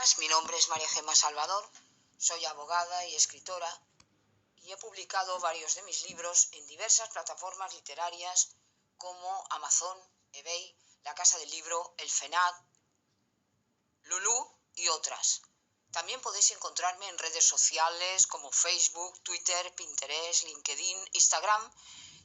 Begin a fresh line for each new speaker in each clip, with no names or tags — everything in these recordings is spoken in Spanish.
días, mi nombre es María Gemma Salvador, soy abogada y escritora y he publicado varios de mis libros en diversas plataformas literarias como Amazon, eBay, La Casa del Libro, El FENAC, Lulú y otras. También podéis encontrarme en redes sociales como Facebook, Twitter, Pinterest, LinkedIn, Instagram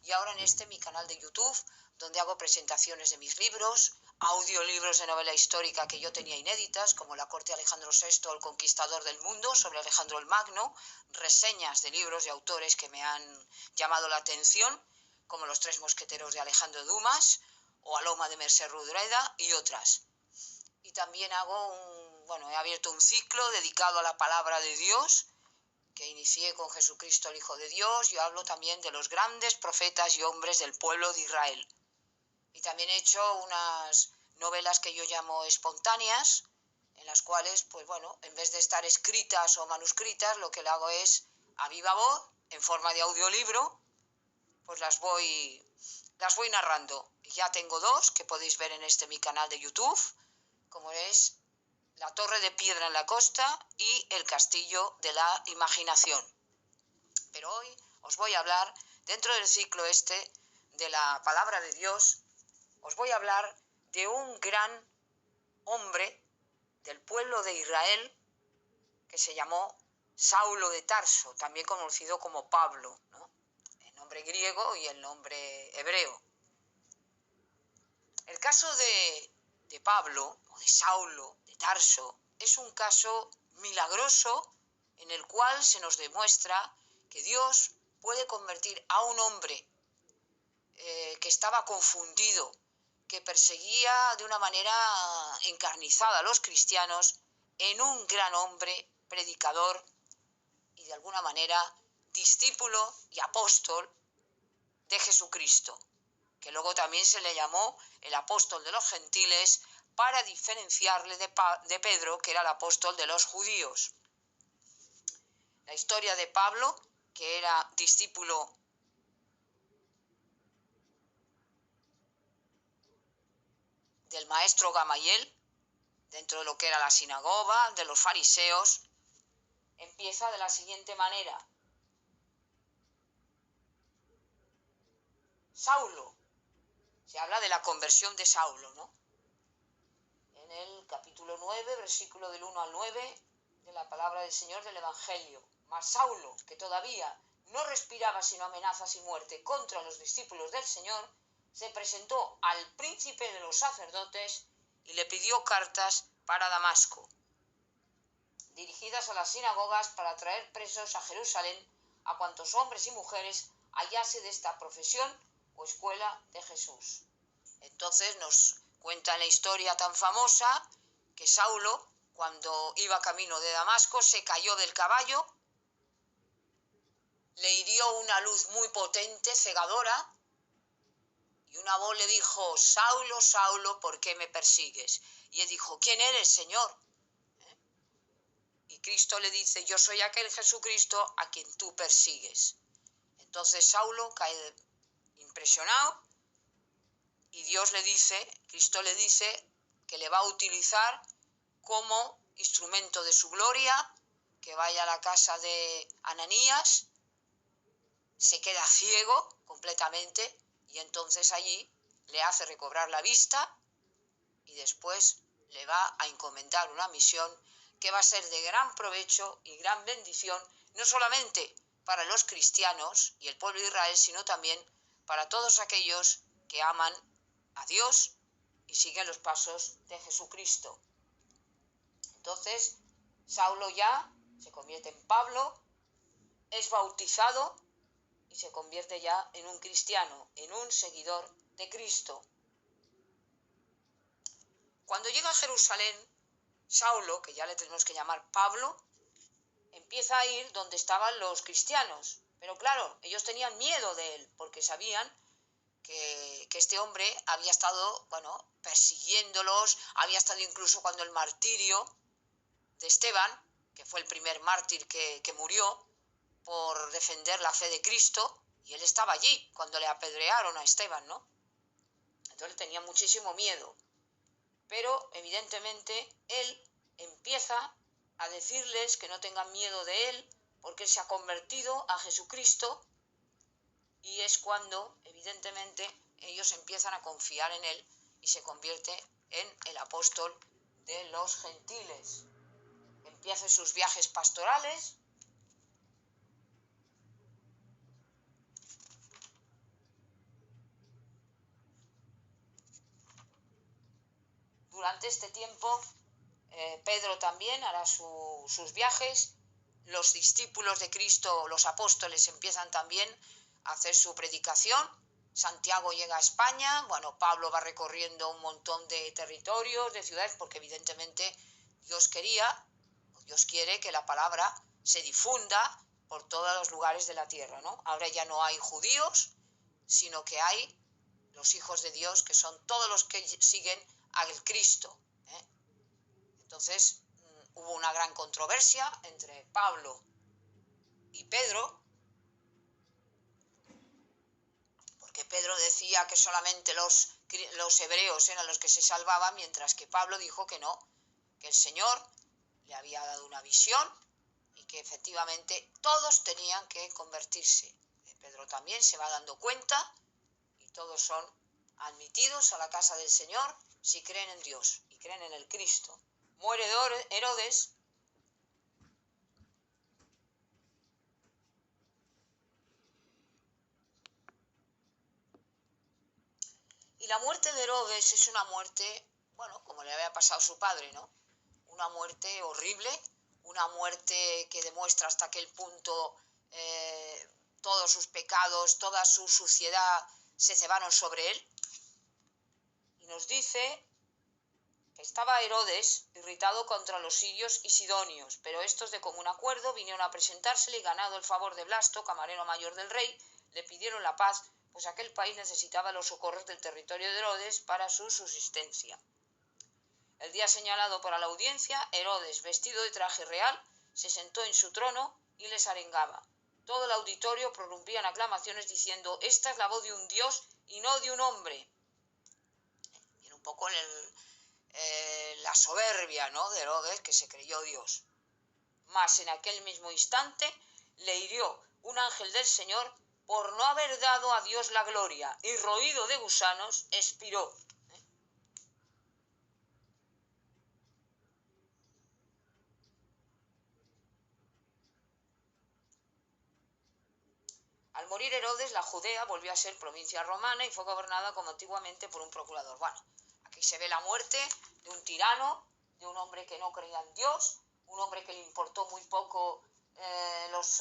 y ahora en mi canal de YouTube, donde hago presentaciones de mis libros, audiolibros de novela histórica que yo tenía inéditas, como La corte de Alejandro VI, el conquistador del mundo, sobre Alejandro el Magno, reseñas de libros de autores que me han llamado la atención, como Los tres mosqueteros de Alejandro Dumas, o Aloma de Mercè Rodoreda y otras. Y también he abierto un ciclo dedicado a la palabra de Dios, que inicié con Jesucristo, el Hijo de Dios. Yo hablo también de los grandes profetas y hombres del pueblo de Israel. Y también he hecho unas novelas que yo llamo espontáneas, en las cuales, en vez de estar escritas o manuscritas, lo que le hago es, a viva voz, en forma de audiolibro, pues las voy narrando. Ya tengo dos que podéis ver en mi canal de YouTube, como es La torre de piedra en la costa y El castillo de la imaginación. Pero hoy os voy a hablar, dentro del ciclo de la palabra de Dios, os voy a hablar de un gran hombre del pueblo de Israel que se llamó Saulo de Tarso, también conocido como Pablo, ¿no? El nombre griego y el nombre hebreo. El caso de Pablo, o de Saulo de Tarso, es un caso milagroso en el cual se nos demuestra que Dios puede convertir a un hombre que estaba confundido, que perseguía de una manera encarnizada a los cristianos, en un gran hombre, predicador y de alguna manera discípulo y apóstol de Jesucristo, que luego también se le llamó el apóstol de los gentiles para diferenciarle de Pedro, que era el apóstol de los judíos. La historia de Pablo, que era discípulo del maestro Gamaliel, dentro de lo que era la sinagoga, de los fariseos, empieza de la siguiente manera. Saulo, se habla de la conversión de Saulo, ¿no? En el capítulo 9, versículo del 1 al 9, de la palabra del Señor del Evangelio. Mas Saulo, que todavía no respiraba sino amenazas y muerte contra los discípulos del Señor, se presentó al príncipe de los sacerdotes y le pidió cartas para Damasco, dirigidas a las sinagogas para traer presos a Jerusalén a cuantos hombres y mujeres hallase de esta profesión o escuela de Jesús. Entonces nos cuenta en la historia tan famosa que Saulo, cuando iba camino de Damasco, se cayó del caballo, le hirió una luz muy potente, cegadora, y una voz le dijo: Saulo, Saulo, ¿por qué me persigues? Y él dijo: ¿quién eres, Señor? Y Cristo le dice: yo soy aquel Jesucristo a quien tú persigues. Entonces Saulo cae impresionado y Cristo le dice que le va a utilizar como instrumento de su gloria, que vaya a la casa de Ananías, se queda ciego completamente y entonces allí le hace recobrar la vista y después le va a encomendar una misión que va a ser de gran provecho y gran bendición, no solamente para los cristianos y el pueblo de Israel, sino también para todos aquellos que aman a Dios y siguen los pasos de Jesucristo. Entonces, Saulo ya se convierte en Pablo, es bautizado y se convierte ya en un cristiano, en un seguidor de Cristo. Cuando llega a Jerusalén, Saulo, que ya le tenemos que llamar Pablo, empieza a ir donde estaban los cristianos. Pero claro, ellos tenían miedo de él, porque sabían que este hombre había estado, persiguiéndolos, había estado incluso cuando el martirio de Esteban, que fue el primer mártir que murió por defender la fe de Cristo, y él estaba allí cuando le apedrearon a Esteban, ¿no? Entonces tenía muchísimo miedo. Pero evidentemente él empieza a decirles que no tengan miedo de él, porque él se ha convertido a Jesucristo, y es cuando, evidentemente, ellos empiezan a confiar en él y se convierte en el apóstol de los gentiles. Empieza sus viajes pastorales. Durante este tiempo, Pedro también hará sus viajes. Los discípulos de Cristo, los apóstoles, empiezan también a hacer su predicación. Santiago llega a España. Bueno, Pablo va recorriendo un montón de territorios, de ciudades, porque evidentemente Dios quiere que la palabra se difunda por todos los lugares de la tierra, ¿no? Ahora ya no hay judíos, sino que hay los hijos de Dios, que son todos los que siguen al Cristo, ¿eh? Entonces, hubo una gran controversia entre Pablo y Pedro, porque Pedro decía que solamente los hebreos eran los que se salvaban, mientras que Pablo dijo que no, que el Señor le había dado una visión y que efectivamente todos tenían que convertirse. Pedro también se va dando cuenta y todos son admitidos a la casa del Señor si creen en Dios y creen en el Cristo. Muere Herodes. Y la muerte de Herodes es una muerte, bueno, como le había pasado a su padre, ¿no? Una muerte horrible, una muerte que demuestra hasta aquel punto todos sus pecados, toda su suciedad se cebaron sobre él. Y nos dice que estaba Herodes irritado contra los sirios y sidonios, pero estos de común acuerdo vinieron a presentársele y, ganado el favor de Blasto, camarero mayor del rey, le pidieron la paz, pues aquel país necesitaba los socorros del territorio de Herodes para su subsistencia. El día señalado para la audiencia, Herodes, vestido de traje real, se sentó en su trono y les arengaba. Todo el auditorio prorrumpía en aclamaciones diciendo: «Esta es la voz de un Dios y no de un hombre». Y un poco la soberbia, ¿no?, de Herodes, que se creyó Dios. Mas en aquel mismo instante le hirió un ángel del Señor por no haber dado a Dios la gloria, y roído de gusanos expiró. Al morir Herodes, la Judea volvió a ser provincia romana y fue gobernada como antiguamente por un procurador. Bueno, aquí se ve la muerte de un tirano, de un hombre que no creía en Dios, un hombre que le importó muy poco los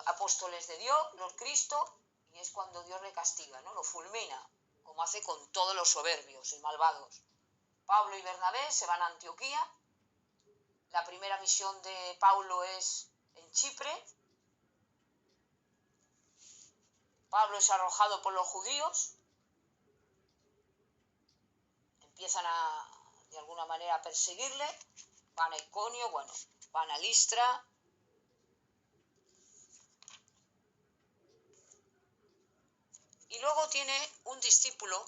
apóstoles de Dios, los Cristo, y es cuando Dios le castiga, ¿no? Lo fulmina, como hace con todos los soberbios y malvados. Pablo y Bernabé se van a Antioquía. La primera misión de Pablo es en Chipre. Pablo es arrojado por los judíos, empiezan de alguna manera a perseguirle, van a Iconio, bueno, van a Listra. Y luego tiene un discípulo,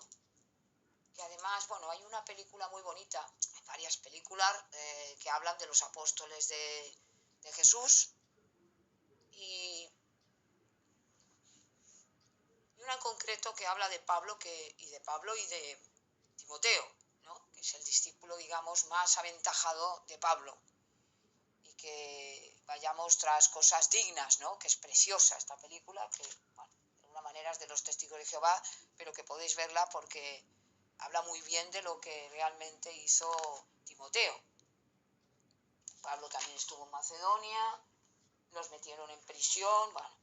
que además, bueno, hay una película muy bonita, hay varias películas que hablan de los apóstoles de Jesús, y una en concreto que habla de Pablo y de Timoteo, ¿no?, que es el discípulo, digamos, más aventajado de Pablo, y que vayamos tras cosas dignas, ¿no?, que es preciosa esta película, que, bueno, de alguna manera es de los Testigos de Jehová, pero que podéis verla porque habla muy bien de lo que realmente hizo Timoteo. Pablo también estuvo en Macedonia, los metieron en prisión, bueno,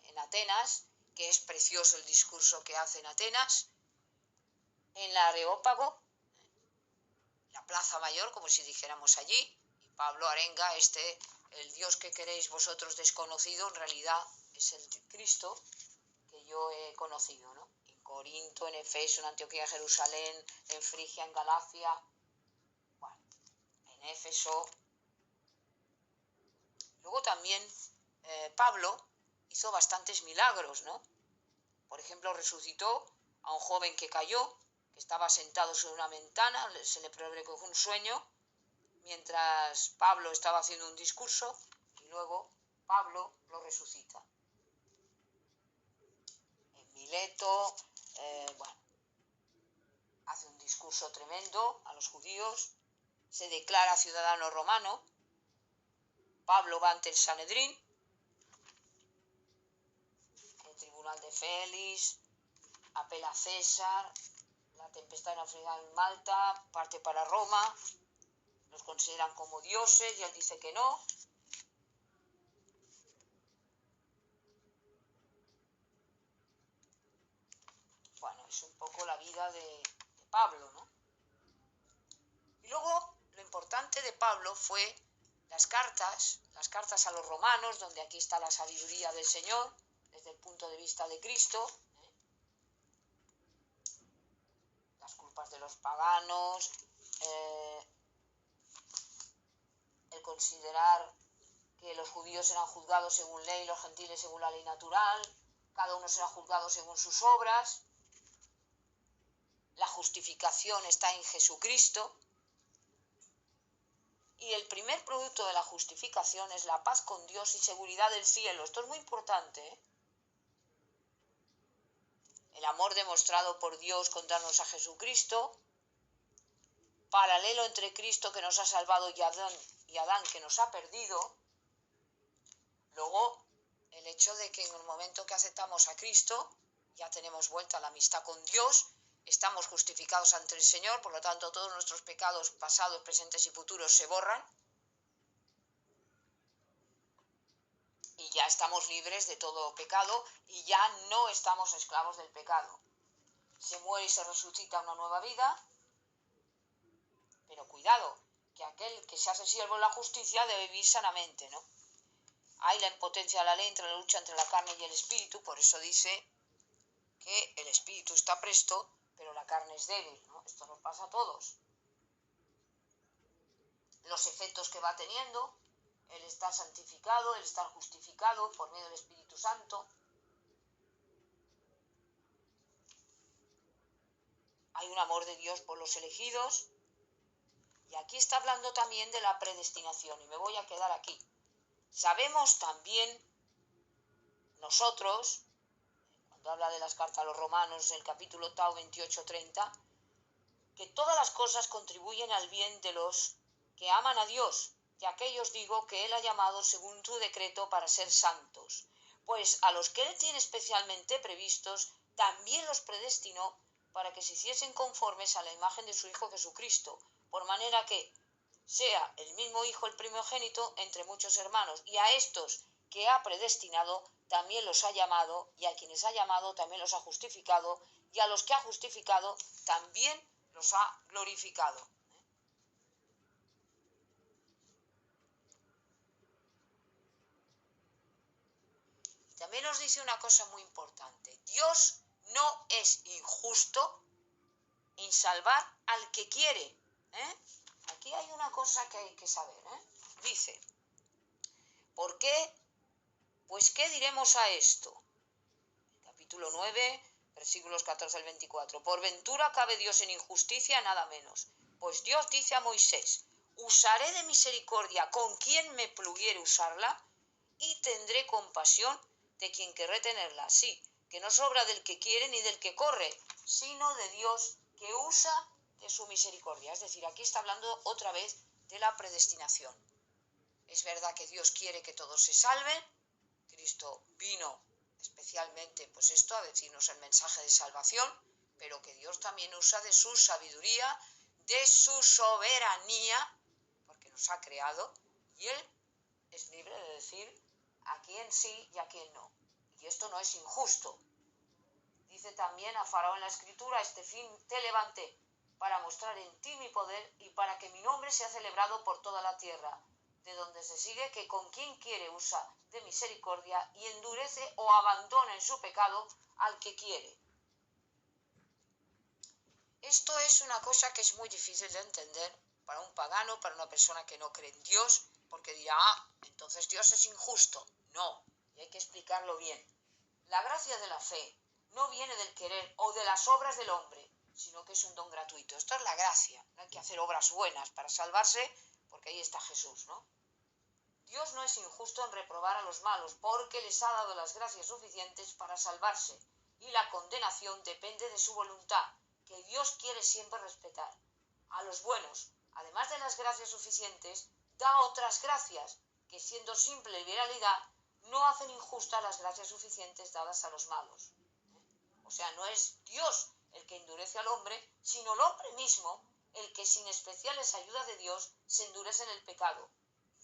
en Atenas, que es precioso el discurso que hace en Atenas, en la Areópago, la Plaza Mayor, como si dijéramos allí, y Pablo arenga el Dios que queréis vosotros desconocido, en realidad es el Cristo que yo he conocido, ¿no? En Corinto, en Efeso, en Antioquía, Jerusalén, en Frigia, en Galacia, bueno, en Éfeso. Luego también Pablo hizo bastantes milagros, ¿no? Por ejemplo, resucitó a un joven que cayó, que estaba sentado sobre una ventana, se le provocó un sueño, mientras Pablo estaba haciendo un discurso y luego Pablo lo resucita. En Mileto, hace un discurso tremendo a los judíos, se declara ciudadano romano, Pablo va ante el Sanedrín, el tribunal de Félix, apela a César, la tempestad en Malta, parte para Roma, los consideran como dioses y él dice que no. Bueno, es un poco la vida de Pablo, ¿no? Y luego, lo importante de Pablo fue las cartas a los romanos, donde aquí está la sabiduría del Señor, desde el punto de vista de Cristo, las culpas de los paganos, el considerar que los judíos eran juzgados según ley, los gentiles según la ley natural, cada uno será juzgado según sus obras, la justificación está en Jesucristo, y el primer producto de la justificación es la paz con Dios y seguridad del cielo. Esto es muy importante, ¿eh? El amor demostrado por Dios con darnos a Jesucristo, paralelo entre Cristo que nos ha salvado y Adán que nos ha perdido. Luego, el hecho de que en el momento que aceptamos a Cristo, ya tenemos vuelta a la amistad con Dios, estamos justificados ante el Señor, por lo tanto todos nuestros pecados pasados, presentes y futuros se borran, y ya estamos libres de todo pecado y ya no estamos esclavos del pecado. Se muere y se resucita una nueva vida, pero cuidado, que aquel que se hace siervo de la justicia debe vivir sanamente, ¿no? Hay la impotencia de la ley entre la lucha entre la carne y el espíritu, por eso dice que el espíritu está presto, pero la carne es débil, ¿no? Esto nos pasa a todos. Los efectos que va teniendo, el estar santificado, el estar justificado por medio del Espíritu Santo. Hay un amor de Dios por los elegidos. Y aquí está hablando también de la predestinación, y me voy a quedar aquí. Sabemos también nosotros, cuando habla de las cartas a los romanos, el capítulo 28-30, que todas las cosas contribuyen al bien de los que aman a Dios, y a aquellos digo que Él ha llamado según su decreto para ser santos. Pues a los que Él tiene especialmente previstos, también los predestinó para que se hiciesen conformes a la imagen de su Hijo Jesucristo, por manera que sea el mismo Hijo el primogénito entre muchos hermanos, y a estos que ha predestinado también los ha llamado, y a quienes ha llamado también los ha justificado, y a los que ha justificado también los ha glorificado. También nos dice una cosa muy importante. Dios no es injusto en salvar al que quiere. Aquí hay una cosa que hay que saber. Dice, ¿por qué? Pues ¿qué diremos a esto? Capítulo 9, versículos 14 al 24. Por ventura cabe Dios en injusticia, nada menos. Pues Dios dice a Moisés, usaré de misericordia con quien me pluguiere usarla, y tendré compasión de quien querré tenerla. Sí, que no sobra del que quiere ni del que corre, sino de Dios que usa de su misericordia. Es decir, aquí está hablando otra vez de la predestinación. Es verdad que Dios quiere que todos se salven. Cristo vino especialmente a decirnos el mensaje de salvación, pero que Dios también usa de su sabiduría, de su soberanía, porque nos ha creado, y Él es libre de decir a quién sí y a quién no. Y esto no es injusto. Dice también a Faraón en la Escritura, este fin te levanté para mostrar en ti mi poder y para que mi nombre sea celebrado por toda la tierra, de donde se sigue que con quien quiere usa de misericordia y endurece o abandona en su pecado al que quiere. Esto es una cosa que es muy difícil de entender para un pagano, para una persona que no cree en Dios, porque dirá, entonces Dios es injusto. No, y hay que explicarlo bien. La gracia de la fe no viene del querer o de las obras del hombre, sino que es un don gratuito. Esto es la gracia. No hay que hacer obras buenas para salvarse, porque ahí está Jesús, ¿no? Dios no es injusto en reprobar a los malos, porque les ha dado las gracias suficientes para salvarse, y la condenación depende de su voluntad, que Dios quiere siempre respetar. A los buenos, además de las gracias suficientes, da otras gracias, que siendo simple viralidad, no hacen injustas las gracias suficientes dadas a los malos. O sea, no es Dios el que endurece al hombre, sino el hombre mismo, el que sin especiales ayudas de Dios se endurece en el pecado.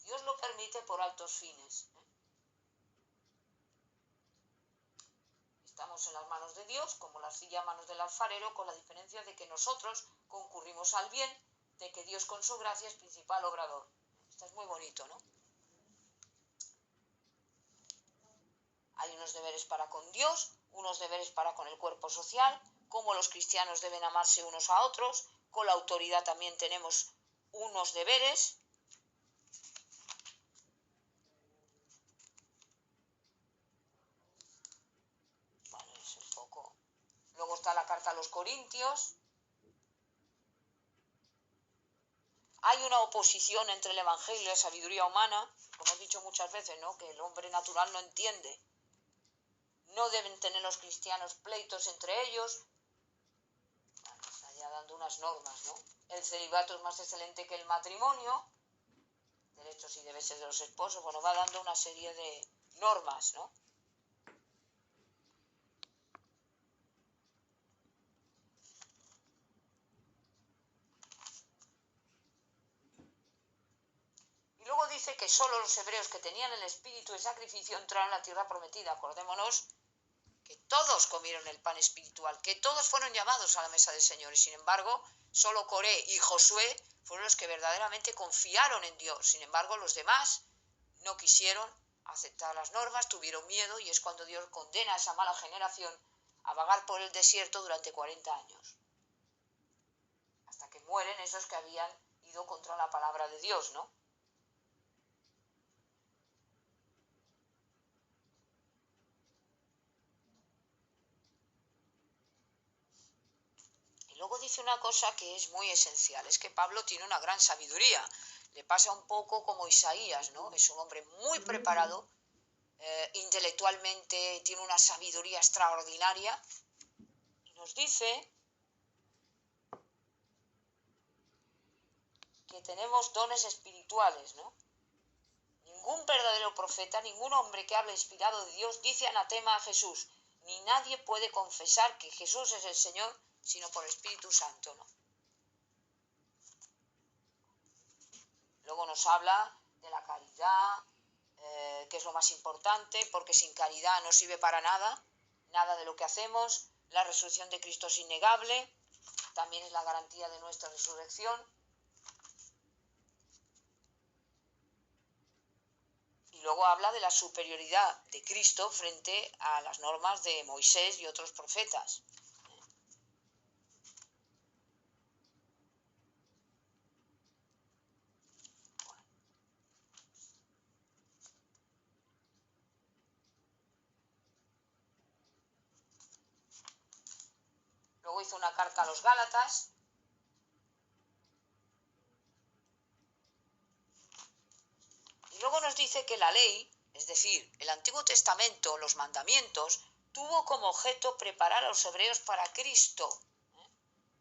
Dios lo permite por altos fines. Estamos en las manos de Dios, como la arcilla en manos del alfarero, con la diferencia de que nosotros concurrimos al bien, de que Dios con su gracia es principal obrador. Esto es muy bonito, ¿no? Hay unos deberes para con Dios, unos deberes para con el cuerpo social, como los cristianos deben amarse unos a otros, con la autoridad también tenemos unos deberes. Bueno, es un poco. Luego está la carta a los Corintios. Hay una oposición entre el Evangelio y la sabiduría humana, como he dicho muchas veces, ¿no? Que el hombre natural no entiende. No deben tener los cristianos pleitos entre ellos. Bueno, está ya dando unas normas, ¿no? El celibato es más excelente que el matrimonio. Derechos y deberes de los esposos. Bueno, va dando una serie de normas, ¿no? Y luego dice que solo los hebreos que tenían el espíritu de sacrificio entraron a la tierra prometida. Acordémonos que todos comieron el pan espiritual, que todos fueron llamados a la mesa del Señor, y sin embargo, solo Coré y Josué fueron los que verdaderamente confiaron en Dios. Sin embargo, los demás no quisieron aceptar las normas, tuvieron miedo, y es cuando Dios condena a esa mala generación a vagar por el desierto durante 40 años, hasta que mueren esos que habían ido contra la palabra de Dios, ¿no? Luego dice una cosa que es muy esencial, es que Pablo tiene una gran sabiduría. Le pasa un poco como Isaías, ¿no? Es un hombre muy preparado, intelectualmente tiene una sabiduría extraordinaria, y nos dice que tenemos dones espirituales, ¿no? Ningún verdadero profeta, ningún hombre que hable inspirado de Dios dice anatema a Jesús, ni nadie puede confesar que Jesús es el Señor sino por el Espíritu Santo, ¿no? Luego nos habla de la caridad, que es lo más importante, porque sin caridad no sirve para nada, nada de lo que hacemos. La resurrección de Cristo es innegable, también es la garantía de nuestra resurrección. Y luego habla de la superioridad de Cristo frente a las normas de Moisés y otros profetas. Luego hizo una carta a los Gálatas. Y luego nos dice que la ley, es decir, el Antiguo Testamento, los mandamientos, tuvo como objeto preparar a los hebreos para Cristo.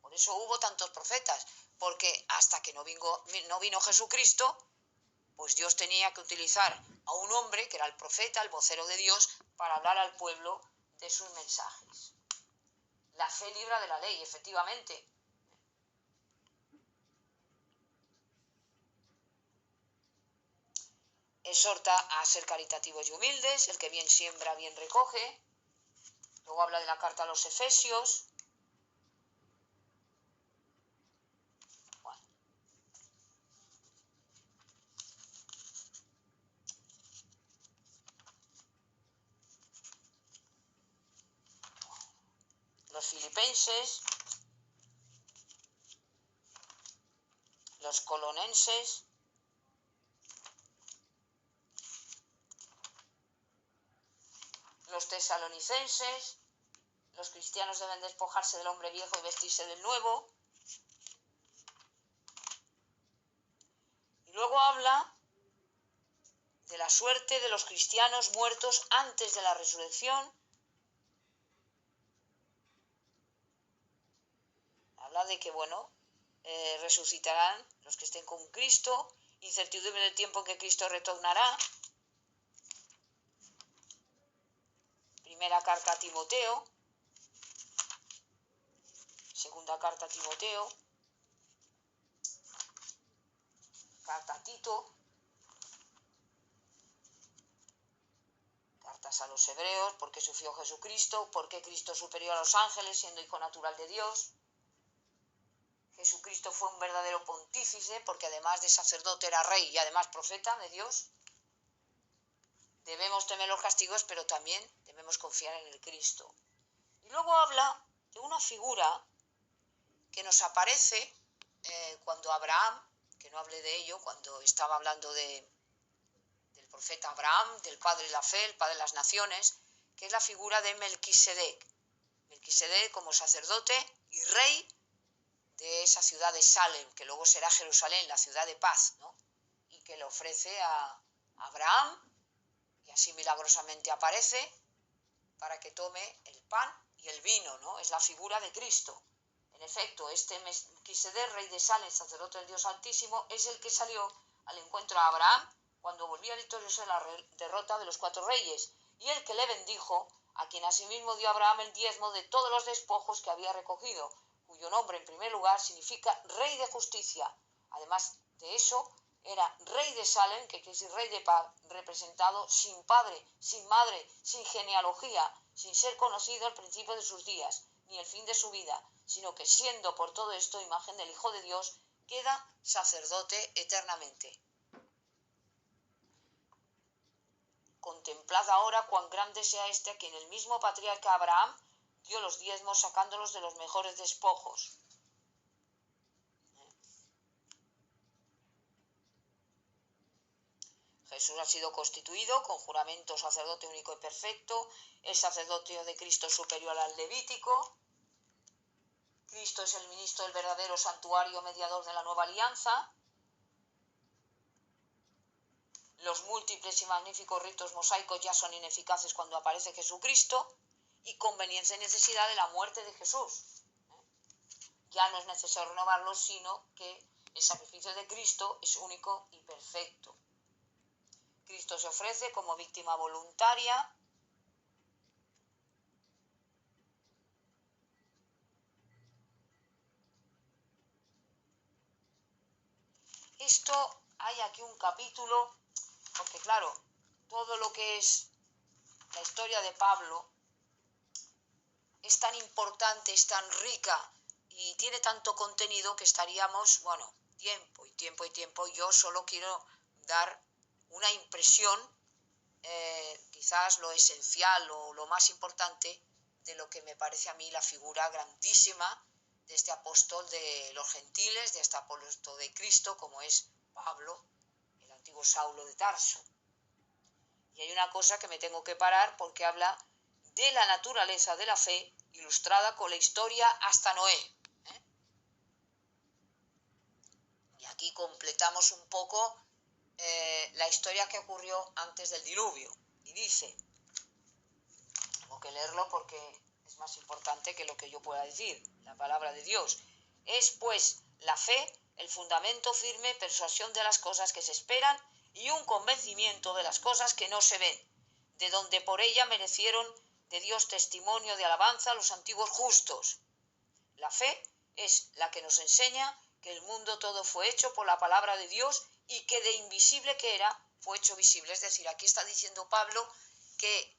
Por eso hubo tantos profetas, porque hasta que no vino Jesucristo, pues Dios tenía que utilizar a un hombre, que era el profeta, el vocero de Dios, para hablar al pueblo de sus mensajes. La fe libra de la ley, efectivamente. Exhorta a ser caritativos y humildes, el que bien siembra, bien recoge. Luego habla de la carta a los Efesios. Bueno. Los Filipenses, los Colonenses, los Tesalonicenses. Los cristianos deben despojarse del hombre viejo y vestirse del nuevo. Y luego luego habla de la suerte de los cristianos muertos antes de la resurrección. Habla de que, resucitarán los que estén con Cristo, incertidumbre del tiempo en que Cristo retornará. Primera carta a Timoteo, segunda carta a Timoteo, carta a Tito, cartas a los hebreos, por qué sufrió Jesucristo, por qué Cristo es superior a los ángeles, siendo hijo natural de Dios. Jesucristo fue un verdadero pontífice, porque además de sacerdote era rey y además profeta de Dios. Debemos temer los castigos, pero también debemos confiar en el Cristo. Y luego habla de una figura que nos aparece cuando Abraham, que no hablé de ello, cuando estaba hablando del profeta Abraham, del padre de la fe, el padre de las naciones, que es la figura de Melquisedec. Melquisedec como sacerdote y rey de esa ciudad de Salem, que luego será Jerusalén, la ciudad de paz, ¿no? Y que le ofrece a Abraham, y así milagrosamente aparece, para que tome el pan y el vino, ¿no? Es la figura de Cristo. En efecto, este Melquisedec, rey de Salem, sacerdote del Dios Altísimo, es el que salió al encuentro a Abraham cuando volvía victorioso de la derrota de los 4 reyes, y el que le bendijo, a quien asimismo dio Abraham el diezmo de todos los despojos que había recogido, cuyo nombre en primer lugar significa rey de justicia. Además de eso, era rey de Salem, que quiere decir rey de paz, representado sin padre, sin madre, sin genealogía, sin ser conocido al principio de sus días, ni el fin de su vida, sino que siendo por todo esto imagen del Hijo de Dios, queda sacerdote eternamente. Contemplad ahora cuán grande sea este a quien el mismo patriarca Abraham dio los diezmos sacándolos de los mejores despojos. Jesús ha sido constituido con juramento sacerdote único y perfecto. El sacerdocio de Cristo es superior al levítico. Cristo es el ministro del verdadero santuario mediador de la nueva alianza. Los múltiples y magníficos ritos mosaicos ya son ineficaces cuando aparece Jesucristo, y conveniencia y necesidad de la muerte de Jesús. Ya no es necesario renovarlos, sino que el sacrificio de Cristo es único y perfecto. Cristo se ofrece como víctima voluntaria. Esto hay aquí un capítulo, porque claro, todo lo que es la historia de Pablo es tan importante, es tan rica y tiene tanto contenido que estaríamos, tiempo. Yo solo quiero dar una impresión, quizás lo esencial o lo más importante de lo que me parece a mí la figura grandísima de este apóstol de los gentiles, de este apóstol de Cristo, como es Pablo, el antiguo Saulo de Tarso. Y hay una cosa que me tengo que parar porque habla de la naturaleza de la fe ilustrada con la historia hasta Noé. Y aquí completamos un poco la historia que ocurrió antes del diluvio. Y dice, tengo que leerlo porque es más importante que lo que yo pueda decir, la palabra de Dios. Es pues la fe, el fundamento firme, persuasión de las cosas que se esperan y un convencimiento de las cosas que no se ven, de donde por ella merecieron de Dios testimonio de alabanza los antiguos justos. La fe es la que nos enseña que el mundo todo fue hecho por la palabra de Dios y que de invisible que era, fue hecho visible. Es decir, aquí está diciendo Pablo que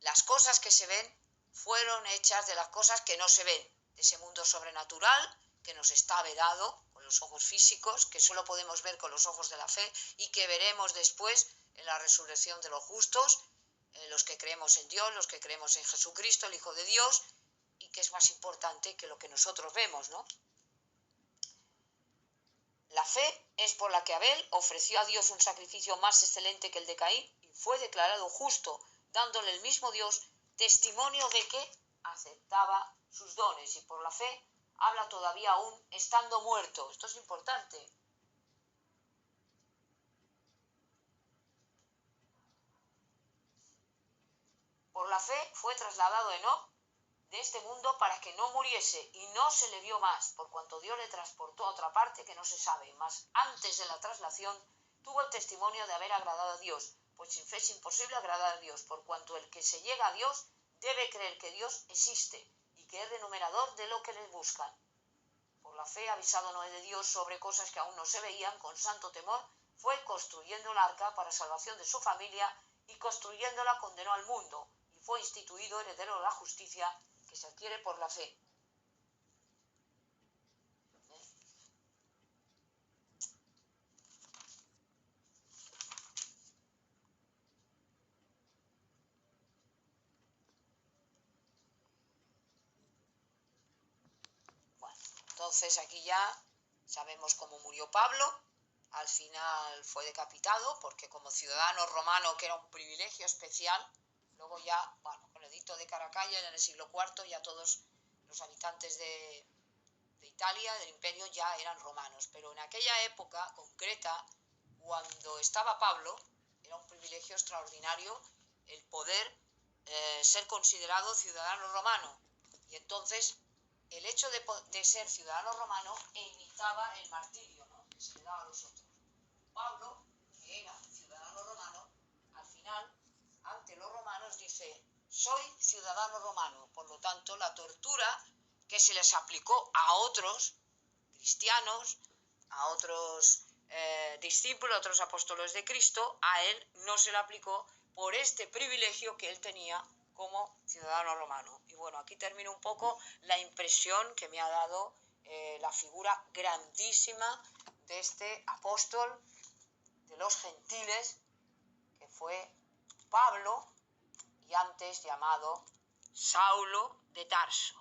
las cosas que se ven fueron hechas de las cosas que no se ven, de ese mundo sobrenatural que nos está vedado con los ojos físicos, que solo podemos ver con los ojos de la fe y que veremos después en la resurrección de los justos, los que creemos en Dios, los que creemos en Jesucristo, el Hijo de Dios, y que es más importante que lo que nosotros vemos, ¿no? La fe es por la que Abel ofreció a Dios un sacrificio más excelente que el de Caín y fue declarado justo, dándole el mismo Dios testimonio de que aceptaba sus dones, y por la fe habla todavía aún estando muerto. Esto es importante. la fe fue trasladado Enoc de este mundo para que no muriese, y no se le vio más, por cuanto Dios le transportó a otra parte que no se sabe. Mas antes de la traslación tuvo el testimonio de haber agradado a Dios, pues sin fe es imposible agradar a Dios, por cuanto el que se llega a Dios debe creer que Dios existe y que es renumerador de lo que les buscan. Por la fe, avisado Noé de Dios sobre cosas que aún no se veían, con santo temor fue construyendo un arca para salvación de su familia, y construyéndola condenó al mundo, y fue instituido heredero de la justicia que se adquiere por la fe. Bueno, entonces aquí ya sabemos cómo murió Pablo. Al final fue decapitado porque como ciudadano romano, que era un privilegio especial, luego ya, bueno, con el edicto de Caracalla en el siglo IV ya todos los habitantes de Italia, del imperio, ya eran romanos. Pero en aquella época concreta, cuando estaba Pablo, era un privilegio extraordinario el poder ser considerado ciudadano romano. Y entonces el hecho de ser ciudadano romano evitaba el martirio, ¿no?, que se le daba a los otros. Pablo, que era ciudadano romano, al final, ante los romanos dice: soy ciudadano romano. Por lo tanto, la tortura que se les aplicó a otros cristianos, a otros discípulos, a otros apóstoles de Cristo, a él no se le aplicó por este privilegio que él tenía como ciudadano romano. Y bueno, aquí termino un poco la impresión que me ha dado la figura grandísima de este apóstol de los gentiles, que fue Pablo, y antes llamado Saulo de Tarso.